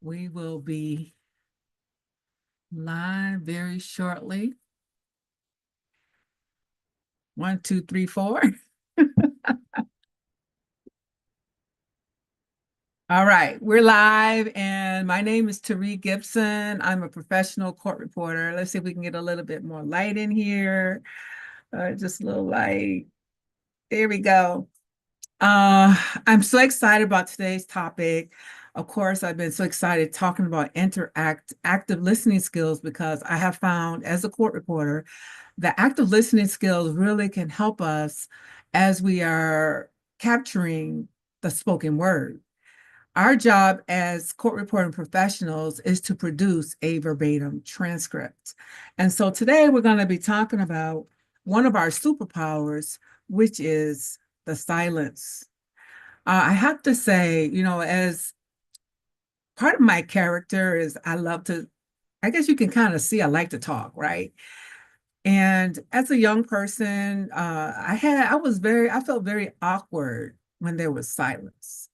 We will be live very shortly. 1, 2, 3, 4. All right, we're live, and my name is Teri Gibson. I'm a professional court reporter. Let's see if we can get a little bit more light in here. Just a little light. There we go. I'm so excited about today's topic. Of course, I've been so excited talking about active listening skills because I have found as a court reporter that active listening skills really can help us as we are capturing the spoken word. Our job as court reporting professionals is to produce a verbatim transcript. And so today we're going to be talking about one of our superpowers, which is the silence. I have to say, as part of my character is I guess you can kind of see I like to talk, right? And as a young person, I felt very awkward when there was silence.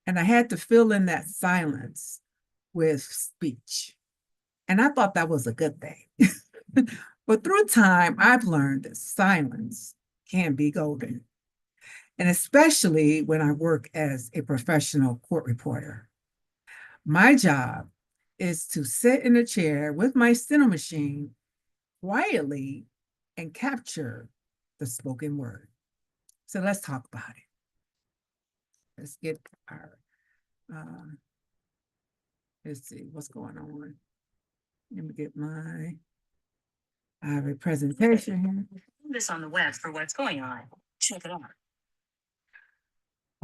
And I had to fill in that silence with speech. And I thought that was a good thing. But through time, I've learned that silence can be golden. And especially when I work as a professional court reporter. My job is to sit in a chair with my steno machine quietly and capture the spoken word. So let's talk about it. Let's get our, let's see what's going on. Let me get I have a presentation here. This on the web for what's going on. Check it out.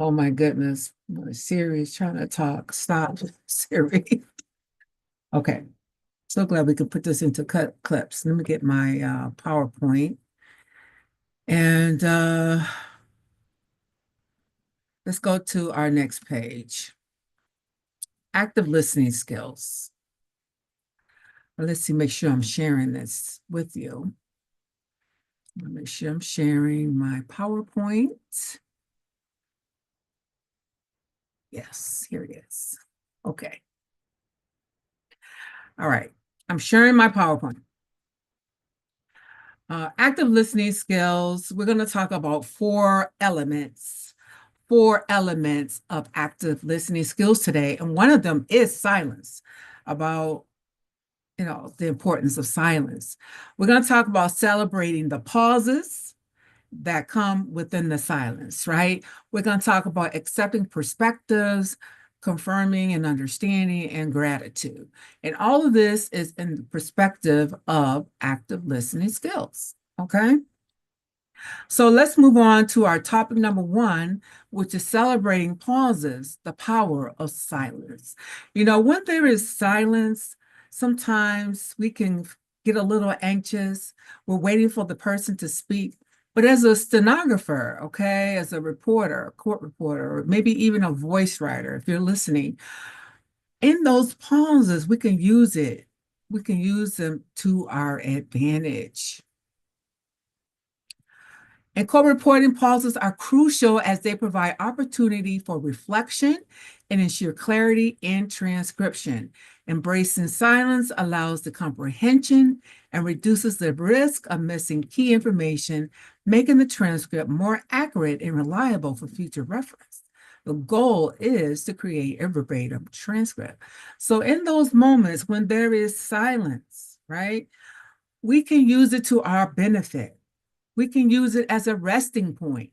Oh my goodness, my Siri is trying to talk. Stop, Siri. Okay, so glad we could put this into clips. Let me get my PowerPoint. And let's go to our next page. Active listening skills. Let's see, make sure I'm sharing this with you. Make sure I'm sharing my PowerPoint. Yes, here it is. Okay. All right, I'm sharing my PowerPoint. Active listening skills, we're going to talk about four elements of active listening skills today. And one of them is silence, about the importance of silence. We're going to talk about celebrating the pauses that come within the silence, right? We're going to talk about accepting perspectives, confirming and understanding, and gratitude. And all of this is in the perspective of active listening skills, okay? So let's move on to our topic number 1, which is celebrating pauses, the power of silence. When there is silence, sometimes we can get a little anxious. We're waiting for the person to speak. But as a stenographer, okay, as a reporter, a court reporter, or maybe even a voice writer, if you're listening, in those pauses, we can use it. We can use them to our advantage. And co-reporting pauses are crucial as they provide opportunity for reflection and ensure clarity in transcription. Embracing silence allows the comprehension and reduces the risk of missing key information, making the transcript more accurate and reliable for future reference. The goal is to create a verbatim transcript. So in those moments when there is silence, right, we can use it to our benefit. We can use it as a resting point.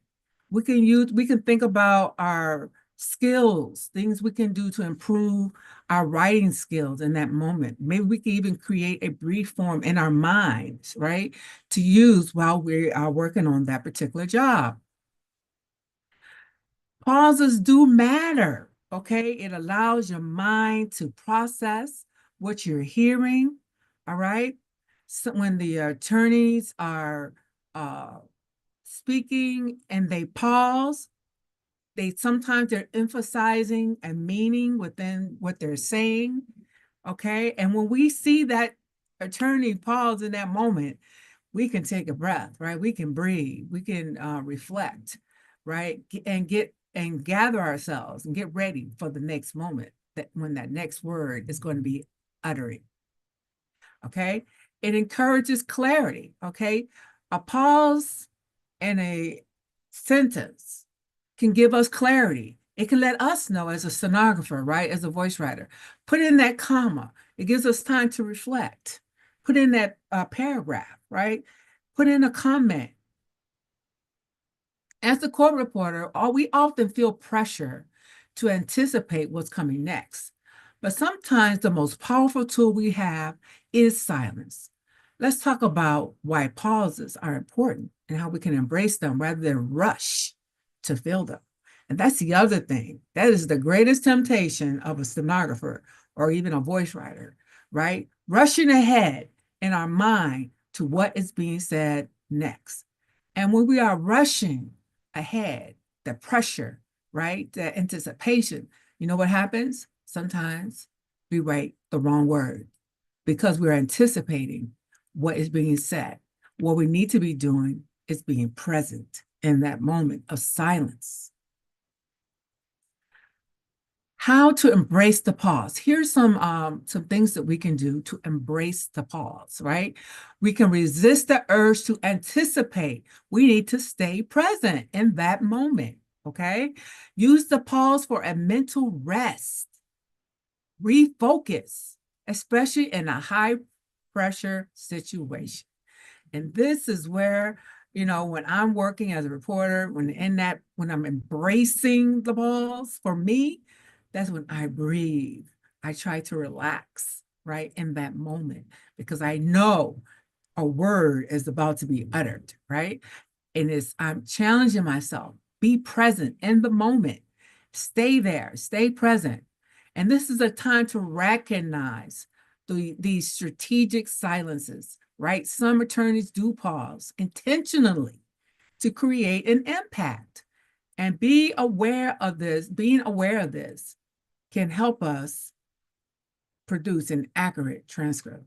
We can think about our skills, things we can do to improve our writing skills in that moment. Maybe we can even create a brief form in our minds, right, to use while we are working on that particular job. Pauses do matter, okay? It allows your mind to process what you're hearing, all right? So when the attorneys are speaking and they pause, sometimes they're emphasizing a meaning within what they're saying, okay? And when we see that attorney pause in that moment, we can take a breath, right? We can breathe, we can reflect, right? And gather ourselves and get ready for the next moment, that when that next word is going to be uttered. Okay. It encourages clarity. Okay. A pause in a sentence can give us clarity. It can let us know as a stenographer, right? As a voice writer, put in that comma. It gives us time to reflect. Put in that paragraph, right? Put in a comment. As a court reporter, we often feel pressure to anticipate what's coming next. But sometimes the most powerful tool we have is silence. Let's talk about why pauses are important and how we can embrace them rather than rush to fill them. And that's the other thing. That is the greatest temptation of a stenographer or even a voice writer, right? Rushing ahead in our mind to what is being said next. And when we are rushing ahead, the pressure, right? The anticipation, you know what happens? Sometimes we write the wrong word because we're anticipating what is being said. What we need to be doing is being present in that moment of silence. How to embrace the pause. Here's some things that we can do to embrace the pause, right? We can resist the urge to anticipate. We need to stay present in that moment, okay? Use the pause for a mental rest. Refocus, especially in a high pressure situation. And this is where, when I'm working as a reporter, when I'm embracing the pause, for me, that's when I breathe. I try to relax, right, in that moment, because I know a word is about to be uttered, right? And I'm challenging myself, be present in the moment, stay there, stay present. And this is a time to recognize these strategic silences, right? Some attorneys do pause intentionally to create an impact. And being aware of this can help us produce an accurate transcript.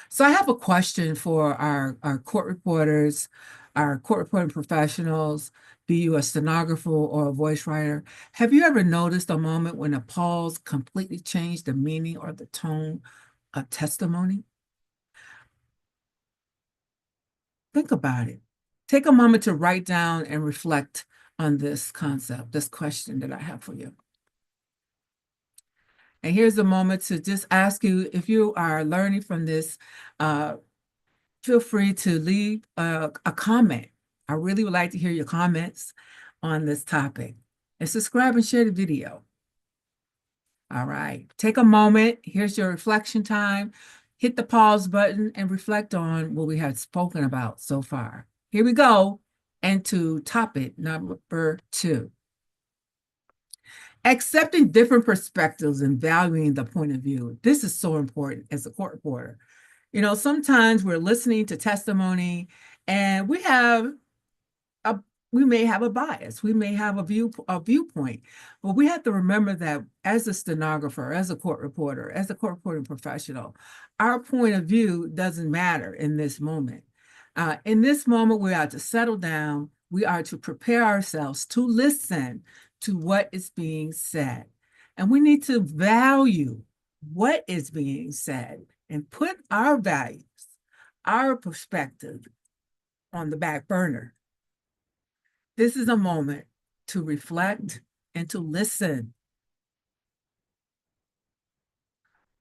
So I have a question for our court reporters, our court reporting professionals, be you a stenographer or a voice writer. Have you ever noticed a moment when a pause completely changed the meaning or the tone of testimony? Think about it. Take a moment to write down and reflect on this concept, this question that I have for you. And here's a moment to just ask you, if you are learning from this, feel free to leave a comment. I really would like to hear your comments on this topic. And subscribe and share the video. All right, take a moment. Here's your reflection time. Hit the pause button and reflect on what we have spoken about so far. Here we go into topic number 2. Accepting different perspectives and valuing the point of view. This is so important as a court reporter. Sometimes we're listening to testimony and we may have a bias, we may have a viewpoint, but we have to remember that as a stenographer, as a court reporter, as a court reporting professional, our point of view doesn't matter in this moment. In this moment, we are to settle down. We are to prepare ourselves to listen to what is being said. And we need to value what is being said and put our values, our perspective on the back burner. This is a moment to reflect and to listen.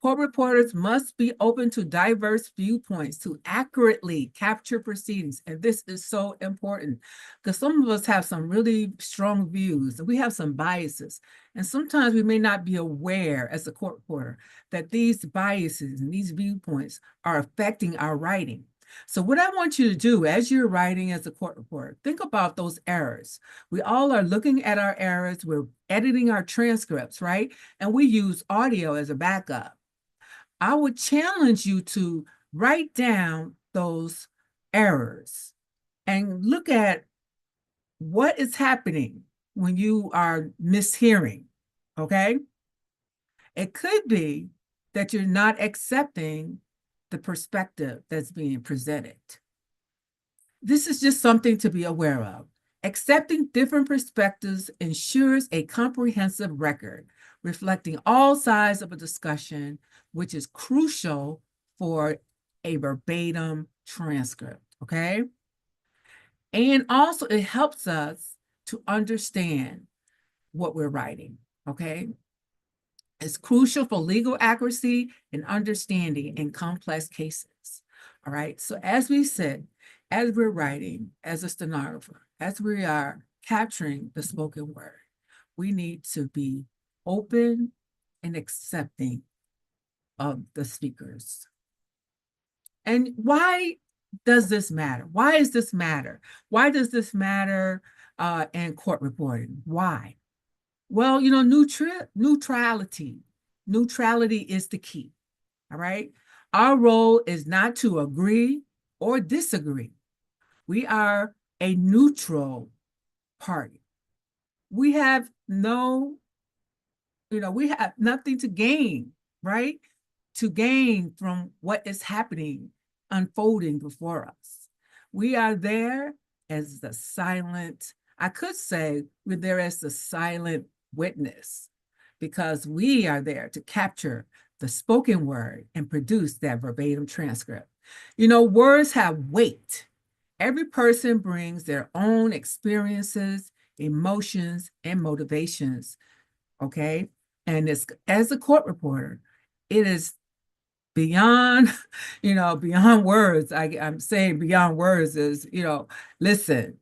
Court reporters must be open to diverse viewpoints to accurately capture proceedings. And this is so important because some of us have some really strong views and we have some biases. And sometimes we may not be aware as a court reporter that these biases and these viewpoints are affecting our writing. So what I want you to do as you're writing as a court reporter, think about those errors. We all are looking at our errors. We're editing our transcripts, right? And we use audio as a backup. I would challenge you to write down those errors and look at what is happening when you are mishearing, okay? It could be that you're not accepting the perspective that's being presented. This is just something to be aware of. Accepting different perspectives ensures a comprehensive record, reflecting all sides of a discussion, which is crucial for a verbatim transcript, okay? And also it helps us to understand what we're writing, okay? It's crucial for legal accuracy and understanding in complex cases. All right. So as we said, as we're writing, as a stenographer, as we are capturing the spoken word, we need to be open and accepting of the speakers. And why does this matter? Why does this matter? Why does this matter in court reporting? Why? Well, you know, neutrality. Neutrality is the key. All right. Our role is not to agree or disagree. We are a neutral party. We have no, we have nothing to gain, right? To gain from what is happening, unfolding before us. We are there as the silent, I could say we're there as the silent witness, because we are there to capture the spoken word and produce that verbatim transcript. You know, words have weight. Every person brings their own experiences, emotions, and motivations, okay? And it's, as a court reporter, it is beyond, beyond words. I'm saying beyond words is, listen,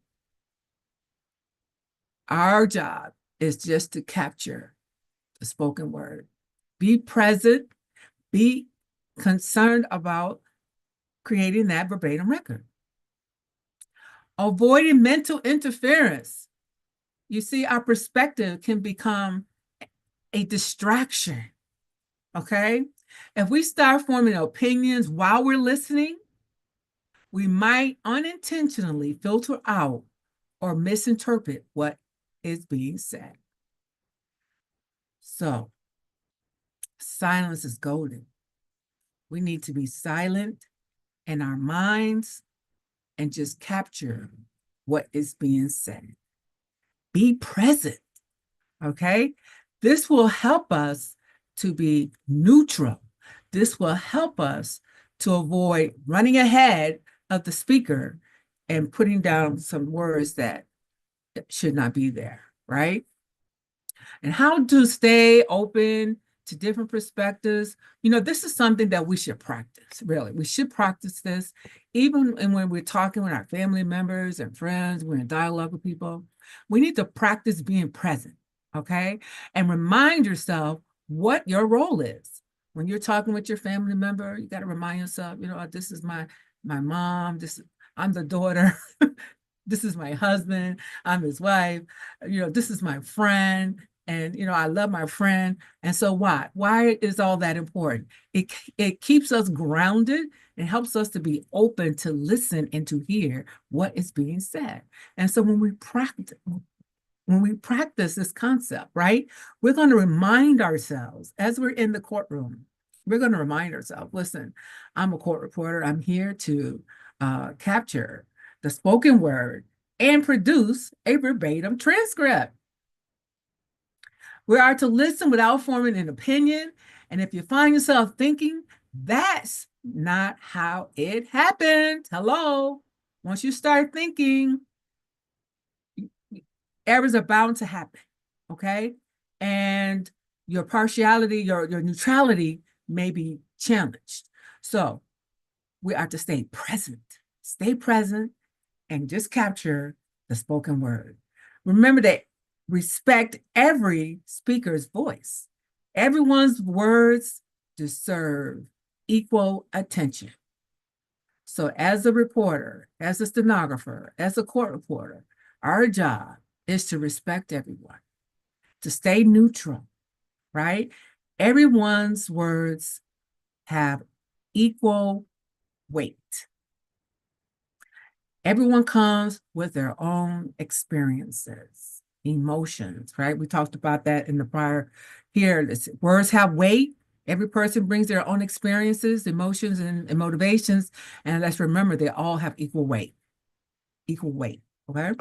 our job is just to capture the spoken word. Be present, be concerned about creating that verbatim record. Avoiding mental interference. You see, our perspective can become a distraction, okay? If we start forming opinions while we're listening, we might unintentionally filter out or misinterpret what is being said. So, silence is golden. We need to be silent in our minds and just capture what is being said. Be present, okay? This will help us to be neutral. This will help us to avoid running ahead of the speaker and putting down some words that should not be there, right? And how to stay open to different perspectives. This is something that we should practice, really. We should practice this, even when we're talking with our family members and friends, we're in dialogue with people. We need to practice being present, okay? And remind yourself what your role is. When you're talking with your family member, you got to remind yourself, this is my mom, I'm the daughter, this is my husband, I'm his wife, this is my friend, and I love my friend. And so why is all that important? It keeps us grounded and helps us to be open to listen and to hear what is being said. And so when we practice this concept, right, we're going to remind ourselves as we're in the courtroom, we're going to remind ourselves, listen, I'm a court reporter. I'm here to capture the spoken word and produce a verbatim transcript. We are to listen without forming an opinion. And if you find yourself thinking, that's not how it happened. Hello. Once you start thinking, errors are bound to happen, okay? And your partiality, your neutrality may be challenged. So we are to stay present, and just capture the spoken word. Remember that respect every speaker's voice. Everyone's words deserve equal attention. So as a reporter, as a stenographer, as a court reporter, our job is to respect everyone, to stay neutral, right? Everyone's words have equal weight. Everyone comes with their own experiences, emotions, right? We talked about that in the prior here. Words have weight. Every person brings their own experiences, emotions, and motivations. And let's remember, they all have equal weight, okay?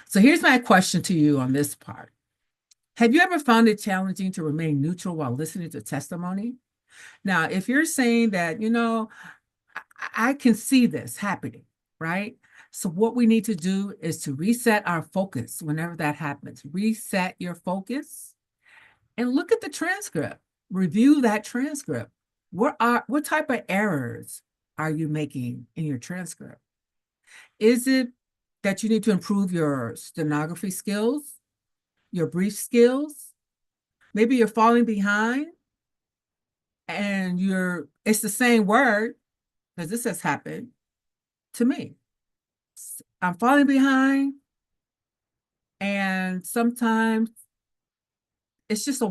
So here's my question to you on this part. Have you ever found it challenging to remain neutral while listening to testimony? Now, if you're saying that, I can see this happening, right? So what we need to do is to reset our focus whenever that happens. Reset your focus and look at the transcript. Review that transcript. What type of errors are you making in your transcript? Is it that you need to improve your stenography skills, your brief skills? Maybe you're falling behind and it's the same word, because this has happened to me. I'm falling behind, and sometimes it's just a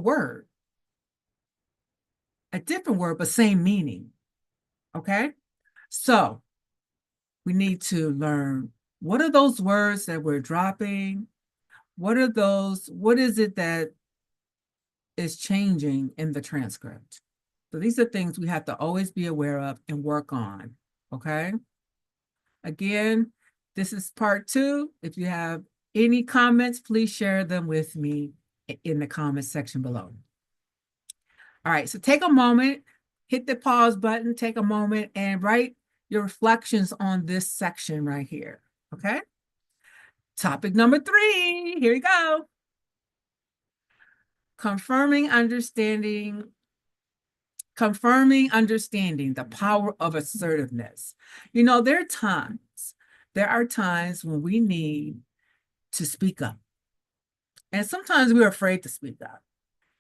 different word, but same meaning. Okay. So we need to learn, what are those words that we're dropping? What is it that is changing in the transcript? So these are things we have to always be aware of and work on. Okay. Again, this is part 2. If you have any comments, please share them with me in the comments section below. All right, so take a moment, hit the pause button, take a moment and write your reflections on this section right here, okay? Topic number 3, here we go. Confirming understanding the power of assertiveness. There are times when we need to speak up. And sometimes we're afraid to speak up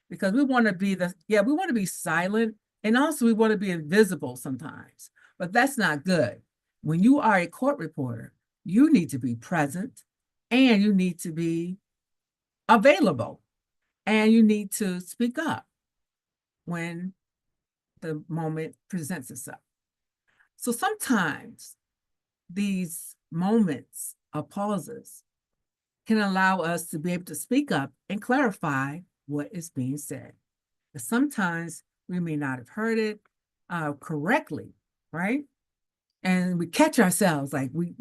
because we want to be silent, and also we want to be invisible sometimes. But that's not good. When you are a court reporter, you need to be present and you need to be available and you need to speak up when the moment presents itself. So sometimes these moments of pauses can allow us to be able to speak up and clarify what is being said. But sometimes we may not have heard it correctly, right? And we catch ourselves like we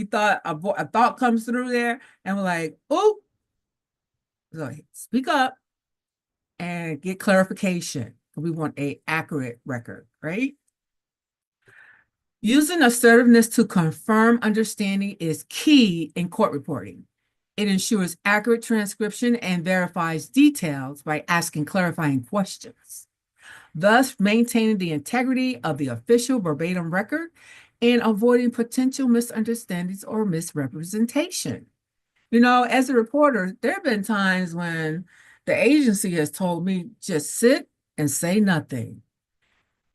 thought a thought comes through there, and we're like, oh, so speak up and get clarification. We want an accurate record, right? Using assertiveness to confirm understanding is key in court reporting. It ensures accurate transcription and verifies details by asking clarifying questions, thus maintaining the integrity of the official verbatim record and avoiding potential misunderstandings or misrepresentation. As a reporter, there have been times when the agency has told me, just sit and say nothing.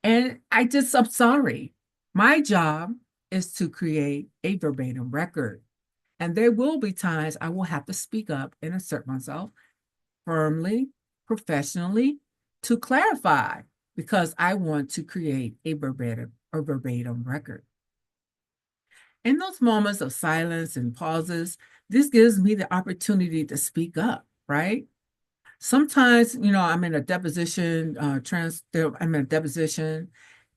And I'm sorry. My job is to create a verbatim record. And there will be times I will have to speak up and assert myself firmly, professionally, to clarify, because I want to create a verbatim record. In those moments of silence and pauses, this gives me the opportunity to speak up, right? Sometimes, I'm in a deposition,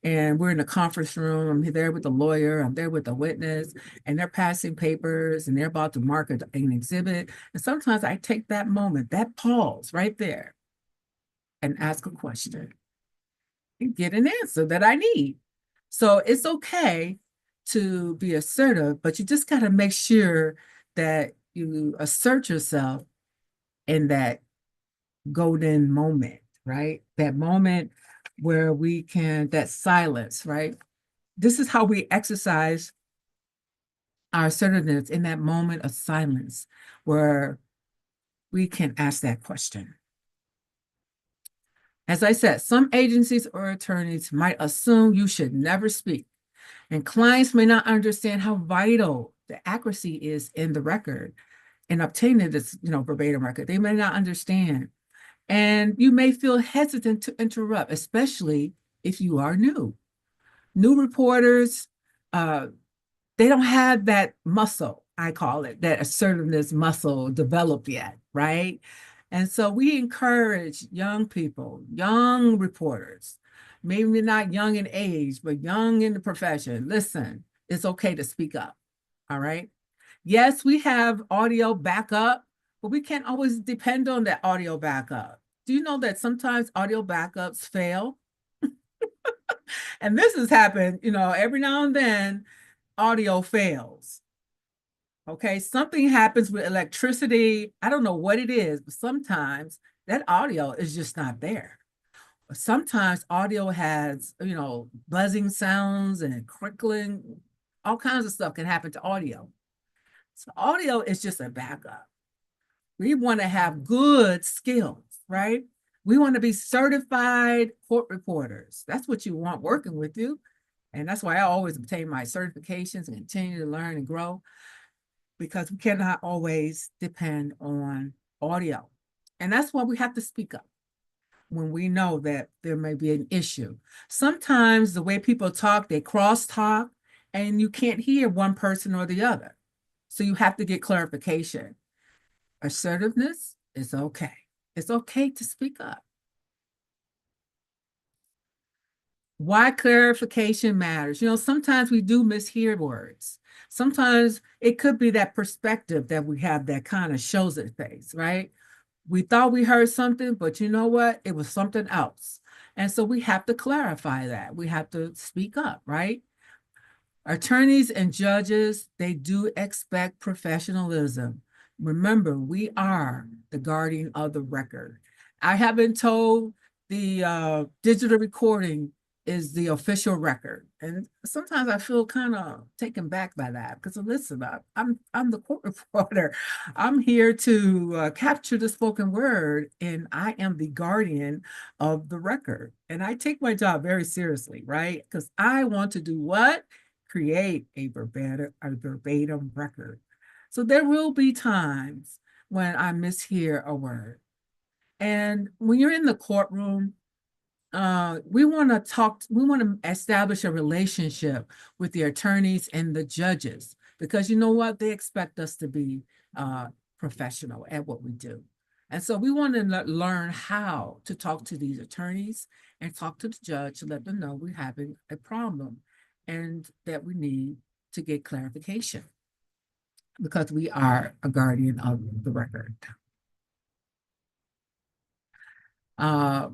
and we're in a conference room. I'm there with the lawyer, I'm there with the witness, and they're passing papers and they're about to mark an exhibit. And sometimes I take that moment, that pause right there, and ask a question and get an answer that I need. So it's okay to be assertive, but you just got to make sure that you assert yourself in that golden moment, right? That moment where that silence, right? This is how we exercise our assertiveness, in that moment of silence where we can ask that question. As I said, some agencies or attorneys might assume you should never speak, and clients may not understand how vital the accuracy is in the record and obtaining this, verbatim record. They may not understand. And you may feel hesitant to interrupt, especially if you are new. New reporters, they don't have that muscle, I call it, that assertiveness muscle developed yet, right? And so we encourage young people, young reporters, maybe not young in age, but young in the profession. Listen, it's okay to speak up, all right? Yes, we have audio backup, but we can't always depend on that audio backup. Do you know that sometimes audio backups fail? And this has happened, every now and then audio fails. Okay, something happens with electricity. I don't know what it is, but sometimes that audio is just not there. Sometimes audio has, buzzing sounds and crinkling, all kinds of stuff can happen to audio. So audio is just a backup. We want to have good skills, right? We want to be certified court reporters. That's what you want working with you. And that's why I always obtain my certifications and continue to learn and grow, because we cannot always depend on audio. And that's why we have to speak up when we know that there may be an issue. Sometimes the way people talk, they cross talk, and you can't hear one person or the other. So you have to get clarification. Assertiveness is okay. It's okay to speak up. Why clarification matters. Sometimes we do mishear words. Sometimes it could be that perspective that we have that kind of shows its face, right? We thought we heard something, but you know what? It was something else. And so we have to clarify that. We have to speak up, right? Attorneys and judges, they do expect professionalism. Remember, we are the guardian of the record. I have been told the digital recording is the official record. And sometimes I feel kind of taken back by that because listen, I'm the court reporter. I'm here to capture the spoken word, and I am the guardian of the record. And I take my job very seriously, right? Because I want to do what? Create a verbatim record. So there will be times when I mishear a word. And when you're in the courtroom, we want to we want to establish a relationship with the attorneys and the judges, because you know what? They expect us to be professional at what we do. And so we want to learn how to talk to these attorneys and talk to the judge to let them know we're having a problem and that we need to get clarification, because we are a guardian of the record. Uh,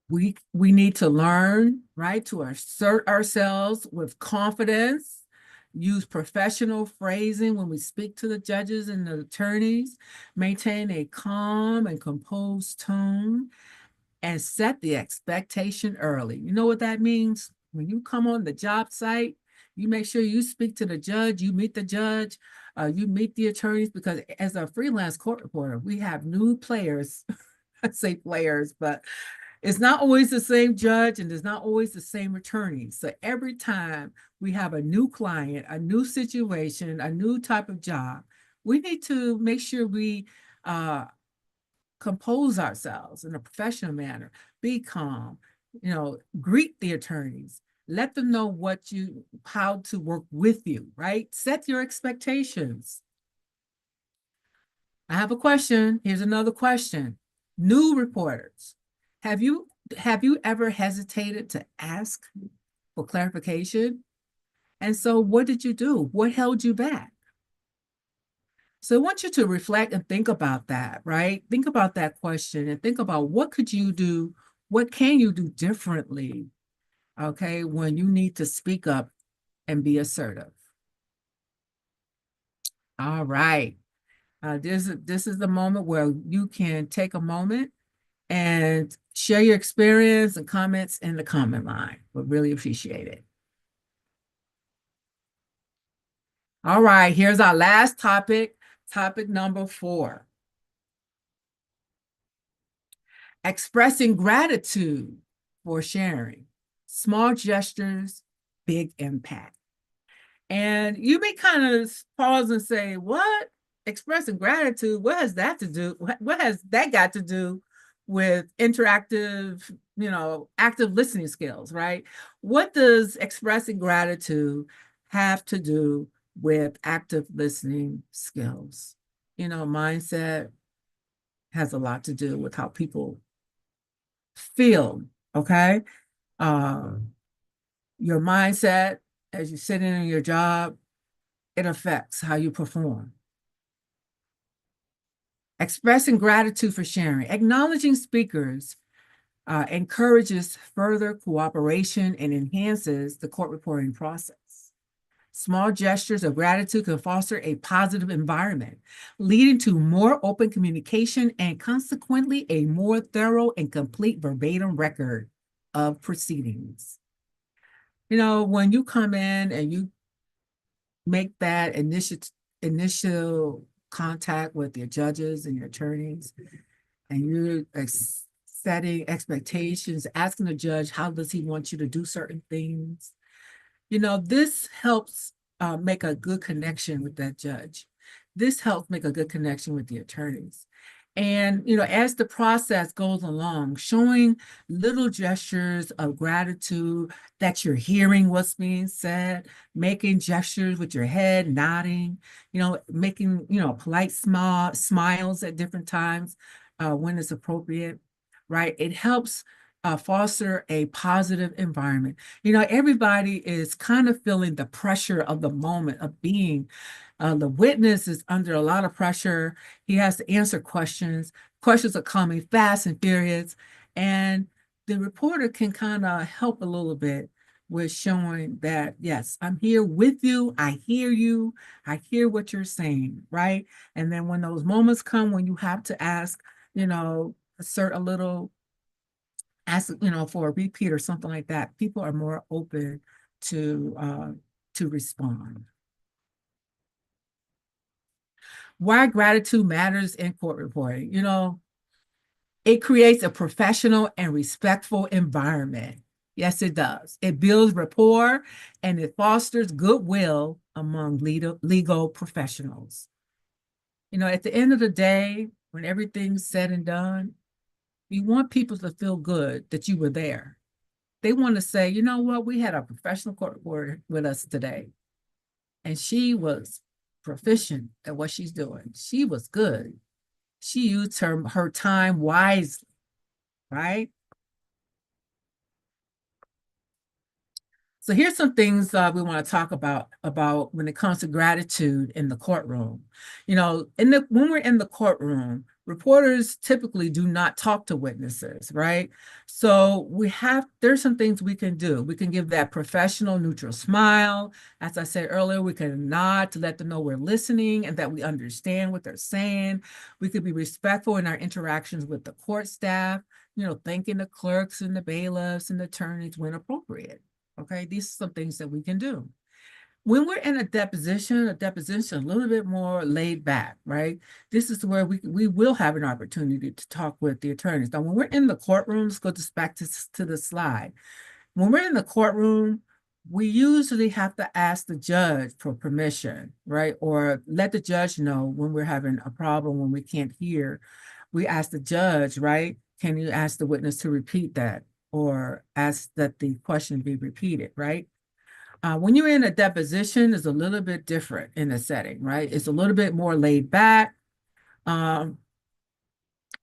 we need to learn, right, to assert ourselves with confidence, use professional phrasing when we speak to the judges and the attorneys, maintain a calm and composed tone, and set the expectation early. You know what that means? When you come on the job site, you make sure you speak to the judge, you meet the judge, you meet the attorneys, because as a freelance court reporter, we have new players. I say players, but it's not always the same judge and there's not always the same attorney. So every time we have a new client, a new situation, a new type of job, we need to make sure we compose ourselves in a professional manner, be calm, greet the attorneys, let them know how to work with you, right? Set your expectations. I have a question. Here's another question. New reporters, have you ever hesitated to ask for clarification? And so what did you do? What held you back? So I want you to reflect and think about that, right? Think about that question and think about what could you do? What can you do differently, okay, when you need to speak up and be assertive? All right. This is the moment where you can take a moment and share your experience and comments in the comment line. We'll really appreciate it. All right, here's our last topic, topic number 4. Expressing gratitude for sharing. Small gestures, big impact. And you may kind of pause and say, what? Expressing gratitude, what has that to do? What has that got to do with interactive, active listening skills, right? What does expressing gratitude have to do with active listening skills? Mindset has a lot to do with how people feel, okay? Your mindset as you sit in your job, it affects how you perform. Expressing gratitude for sharing. Acknowledging speakers encourages further cooperation and enhances the court reporting process. Small gestures of gratitude can foster a positive environment, leading to more open communication and consequently a more thorough and complete verbatim record of proceedings. You know, when you come in and you make that initial contact with your judges and your attorneys, and you're setting expectations, asking the judge, how does he want you to do certain things? You know, this helps make a good connection with that judge. This helps make a good connection with the attorneys. And, you know, as the process goes along, showing little gestures of gratitude that you're hearing what's being said, making gestures with your head, nodding, you know, making, you know, polite smiles at different times when it's appropriate, right? It helps foster a positive environment. You know, everybody is kind of feeling the pressure of the moment of being. The witness is under a lot of pressure. He has to answer questions. Questions are coming fast and furious. And the reporter can kind of help a little bit with showing that, yes, I'm here with you. I hear you. I hear what you're saying, right? And then when those moments come when you have to ask, you know, assert a little, ask, you know, for a repeat or something like that, people are more open to respond. Why gratitude matters in court reporting. You know, it creates a professional and respectful environment. Yes, it does. It builds rapport and it fosters goodwill among legal professionals. You know, at the end of the day, when everything's said and done, you want people to feel good that you were there. They want to say, you know what, we had a professional court reporter with us today, and she was proficient at what she's doing. She was good. She used her time wisely, right? So here's some things we want to talk about when it comes to gratitude in the courtroom. You know, when we're in the courtroom, reporters typically do not talk to witnesses, right? So there's some things we can do. We can give that professional, neutral smile. As I said earlier, we can nod to let them know we're listening and that we understand what they're saying. We could be respectful in our interactions with the court staff, you know, thanking the clerks and the bailiffs and the attorneys when appropriate. Okay, these are some things that we can do. When we're in a deposition a little bit more laid back, right? This is where we will have an opportunity to talk with the attorneys. Now, when we're in the courtroom, let's go just back to the slide. When we're in the courtroom, we usually have to ask the judge for permission, right? Or let the judge know when we're having a problem, when we can't hear. We ask the judge, right? Can you ask the witness to repeat that? Or ask that the question be repeated, right? When you're in a deposition, it's a little bit different in the setting, right? It's a little bit more laid back. But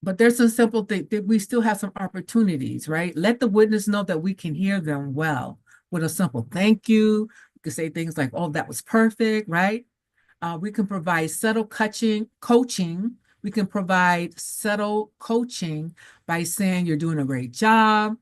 there's some simple thing that we still have some opportunities, right? Let the witness know that we can hear them well with a simple thank you. You can say things like, oh, that was perfect, right? We can provide subtle coaching. We can provide subtle coaching by saying you're doing a great job.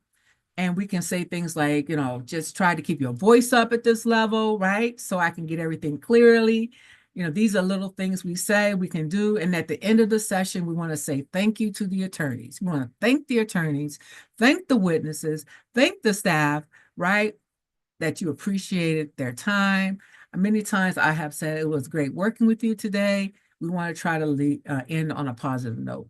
And we can say things like, you know, just try to keep your voice up at this level, right? So I can get everything clearly. You know, these are little things we say we can do. And at the end of the session, we want to say thank you to the attorneys. We want to thank the attorneys, thank the witnesses, thank the staff, right? That you appreciated their time. Many times I have said it was great working with you today. We want to try to end on a positive note.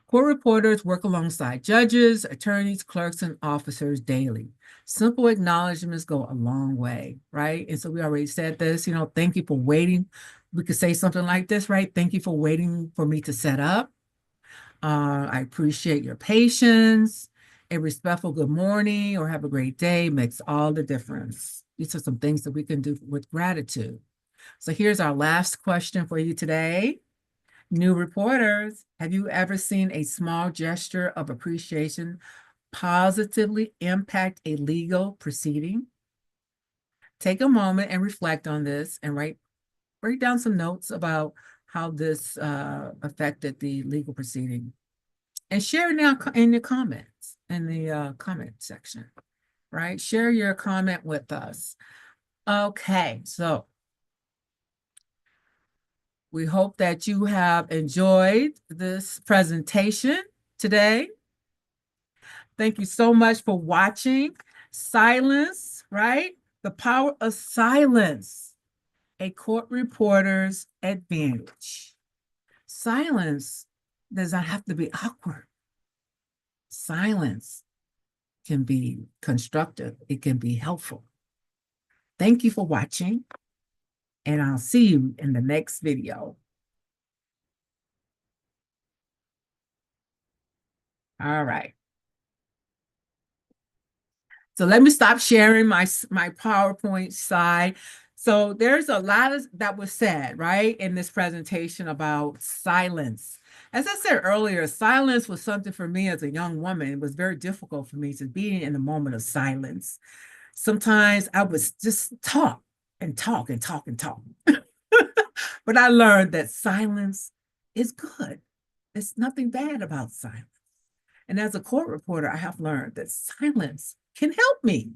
Court reporters work alongside judges, attorneys, clerks, and officers daily. Simple acknowledgments go a long way, right? And so we already said this, you know, thank you for waiting. We could say something like this, right? Thank you for waiting for me to set up. I appreciate your patience. A respectful good morning or have a great day makes all the difference. These are some things that we can do with gratitude. So here's our last question for you today. New reporters, have you ever seen a small gesture of appreciation positively impact a legal proceeding? take a moment and reflect on this and write down some notes about how this affected the legal proceeding. And share now in the comments, in the comment section, right? Share your comment with us. Okay, so we hope that you have enjoyed this presentation today. Thank you so much for watching. Silence, right? The power of silence, a court reporter's advantage. Silence does not have to be awkward. Silence can be constructive. It can be helpful. Thank you for watching, and I'll see you in the next video. All right. So let me stop sharing my PowerPoint slide. So there's a lot that was said, right, in this presentation about silence. As I said earlier, silence was something for me as a young woman. It was very difficult for me to be in a moment of silence. Sometimes I would just talk and talk and talk and talk. But I learned that silence is good. There's nothing bad about silence. And as a court reporter, I have learned that silence can help me.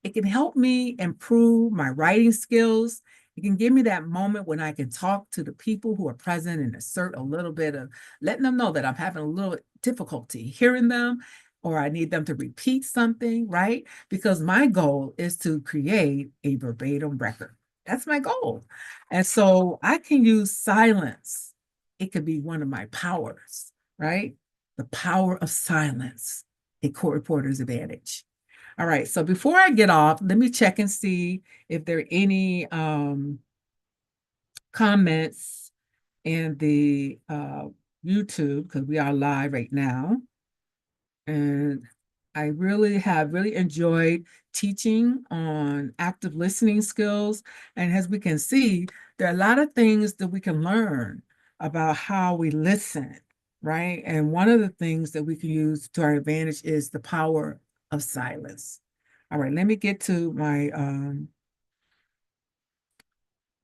It can help me improve my writing skills. It can give me that moment when I can talk to the people who are present and assert a little bit of letting them know that I'm having a little difficulty hearing them, or I need them to repeat something, right? Because my goal is to create a verbatim record. That's my goal. And so I can use silence. It could be one of my powers, right? The power of silence, a court reporter's advantage. All right, so before I get off, let me check and see if there are any comments in the YouTube, because we are live right now. And I have really enjoyed teaching on active listening skills. And as we can see, there are a lot of things that we can learn about how we listen, right? And one of the things that we can use to our advantage is the power of silence. All right, let me get to my,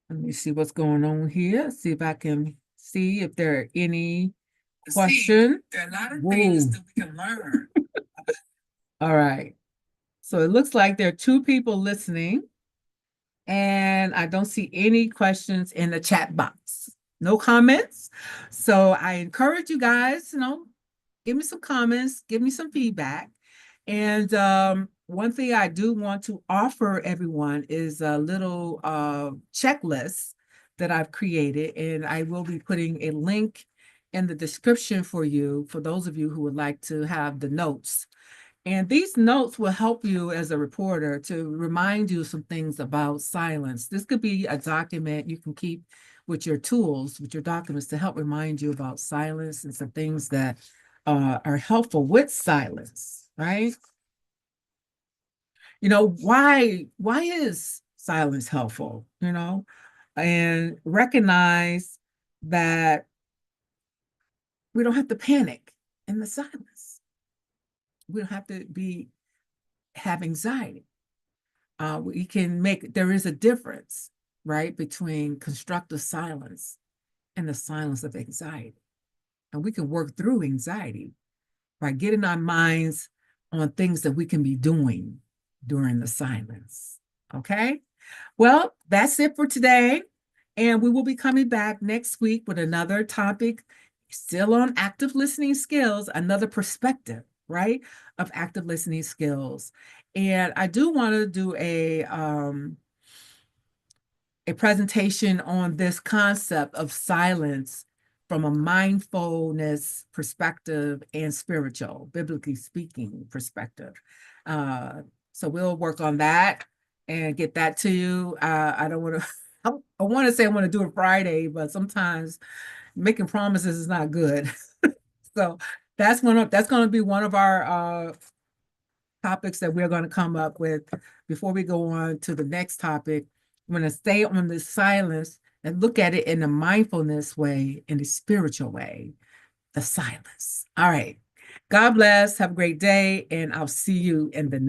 let me see what's going on here. See if I can see if there are any questions. There are a lot of things that we can learn. All right. So it looks like there are 2 people listening, and I don't see any questions in the chat box. No comments. So I encourage you guys, give me some comments, give me some feedback. And one thing I do want to offer everyone is a little checklist that I've created, and I will be putting a link in the description for you, for those of you who would like to have the notes. And these notes will help you as a reporter to remind you some things about silence. This could be a document you can keep with your tools, with your documents, to help remind you about silence and some things that are helpful with silence, right? Why is silence helpful? And recognize that we don't have to panic in the silence. We don't have to have anxiety. There is a difference, right, between constructive silence and the silence of anxiety. And we can work through anxiety by getting our minds on things that we can be doing during the silence. Okay? Well, that's it for today. And we will be coming back next week with another topic, still on active listening skills, another perspective, right, of active listening skills. And I do want to do a presentation on this concept of silence from a mindfulness perspective and spiritual, biblically speaking perspective. So we'll work on that and get that to you. I don't want to, I want to say I want to do it Friday, but sometimes making promises is not good. So that's going to be one of our topics that we're going to come up with before we go on to the next topic. I'm going to stay on the silence and look at it in a mindfulness way, in a spiritual way, the silence. All right. God bless. Have a great day, and I'll see you in the